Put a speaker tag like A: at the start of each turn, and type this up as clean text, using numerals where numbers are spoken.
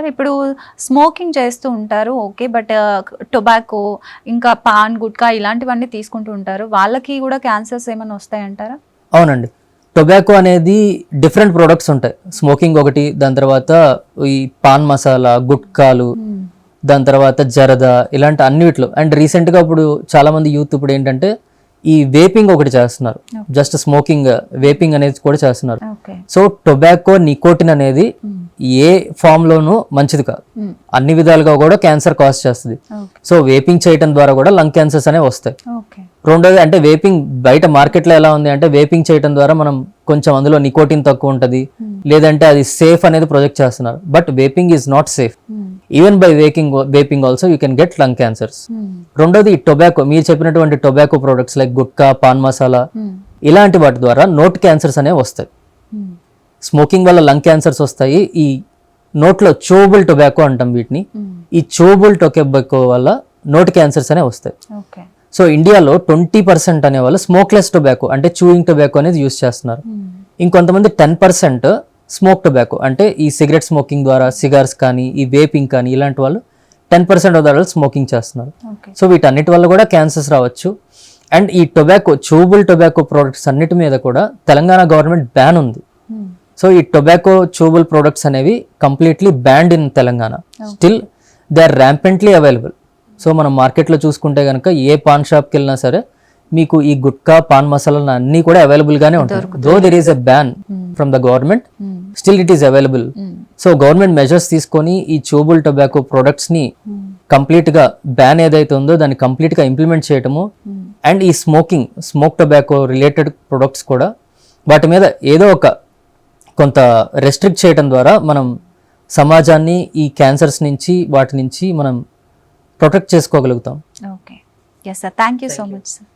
A: Sir. ఇప్పుడు smoking చేస్తూ ఉంటారు ఓకే, బట్ టొబాకో ఇంకా పాన్ గుట్కా ఇలాంటివన్నీ తీసుకుంటూ ఉంటారు, వాళ్ళకి కూడా క్యాన్సర్స్ ఏమైనా వస్తాయంటారా?
B: అవునండి, టొబాకో అనేది డిఫరెంట్ ప్రొడక్ట్స్ ఉంటాయి. స్మోకింగ్ ఒకటి, దాని తర్వాత ఈ పాన్ మసాలా, గుట్కాలు, దాని తర్వాత జరదా, ఇలాంటి అన్నిట్లో. అండ్ రీసెంట్గా ఇప్పుడు చాలా మంది యూత్ ఇప్పుడు ఏంటంటే ఈ వేపింగ్ ఒకటి చేస్తున్నారు, జస్ట్ స్మోకింగ్ వేపింగ్ అనేది కూడా చేస్తున్నారు. సో టొబాకో నికోటిన్ అనేది ఏ ఫామ్ లోనూ మంచిది కాదు, అన్ని విధాలుగా కూడా క్యాన్సర్ కాజ్ చేస్తుంది. సో వేపింగ్ చేయడం ద్వారా కూడా లంగ్ క్యాన్సర్స్ అనేవి వస్తాయి. రెండోది అంటే వేపింగ్ బయట మార్కెట్లో ఎలా ఉంది అంటే వేపింగ్ చేయడం ద్వారా మనం కొంచెం అందులో నికోటిన్ తక్కువ ఉంటుంది, లేదంటే అది సేఫ్ అనేది ప్రొజెక్ట్ చేస్తున్నారు. But vaping is not safe. Even by vaping also you can get lung cancers. రెండోది టొబాకో, మీరు చెప్పినటువంటి tobacco products like gutka, pan masala, ఇలాంటి వాటి ద్వారా నోట్ క్యాన్సర్స్ అనేవి వస్తాయి. స్మోకింగ్ వల్ల లంగ్ క్యాన్సర్స్ వస్తాయి. ఈ నోట్లో చూబుల్ టొబాకో అంటాం వీటిని, ఈ చూబుల్ టొబాకో వల్ల నోట్ క్యాన్సర్స్ అనేవి వస్తాయి. సో ఇండియాలో 20% అనేవాళ్ళు స్మోక్లెస్ టొబాకో అంటే చూయింగ్ టొబాకో అనేది యూస్ చేస్తున్నారు. ఇంకొంతమంది 10% స్మోక్ టొబాకో అంటే ఈ సిగరెట్ స్మోకింగ్ ద్వారా సిగార్స్ కానీ ఈ వేపింగ్ కానీ ఇలాంటి వాళ్ళు 10% ఆఫ్ ద వాళ్ళు స్మోకింగ్ చేస్తున్నారు. సో వీటన్నిటి వల్ల కూడా క్యాన్సర్స్ రావచ్చు. అండ్ ఈ టొబాకో చూబుల్ టొబాకో ప్రొడక్ట్స్ అన్నిటి మీద కూడా తెలంగాణ గవర్నమెంట్ బ్యాన్ ఉంది. సో ఈ టొబాకో చూబుల్ ప్రొడక్ట్స్ అనేవి completely banned in Telangana. Still they are rampantly available. So మనం మార్కెట్లో చూసుకుంటే కనుక ఏ పాన్ షాప్కి వెళ్ళినా సరే మీకు ఈ గుట్కా, పాన్ మసాలా అన్ని కూడా అవైలబుల్ గానే ఉంటాయి. Though there is a ban from the government, still it is available. So government measures తీసుకొని ఈ చూబుల్ టొబాకో ప్రొడక్ట్స్ ని కంప్లీట్ గా బ్యాన్ ఏదైతే ఉందో దాన్ని కంప్లీట్ గా ఇంప్లిమెంట్ చేయటము, అండ్ ఈ స్మోక్ టొబాకో రిలేటెడ్ ప్రొడక్ట్స్ కూడా వాటి మీద ఏదో ఒక కొంత రెస్ట్రిక్ట్ చేయడం ద్వారా మనం సమాజాన్ని ఈ క్యాన్సర్స్ నుంచి వాటి నుంచి మనం ప్రొటెక్ట్ చేసుకోగలుగుతాం.
A: Okay, yes sir, thank you so much sir.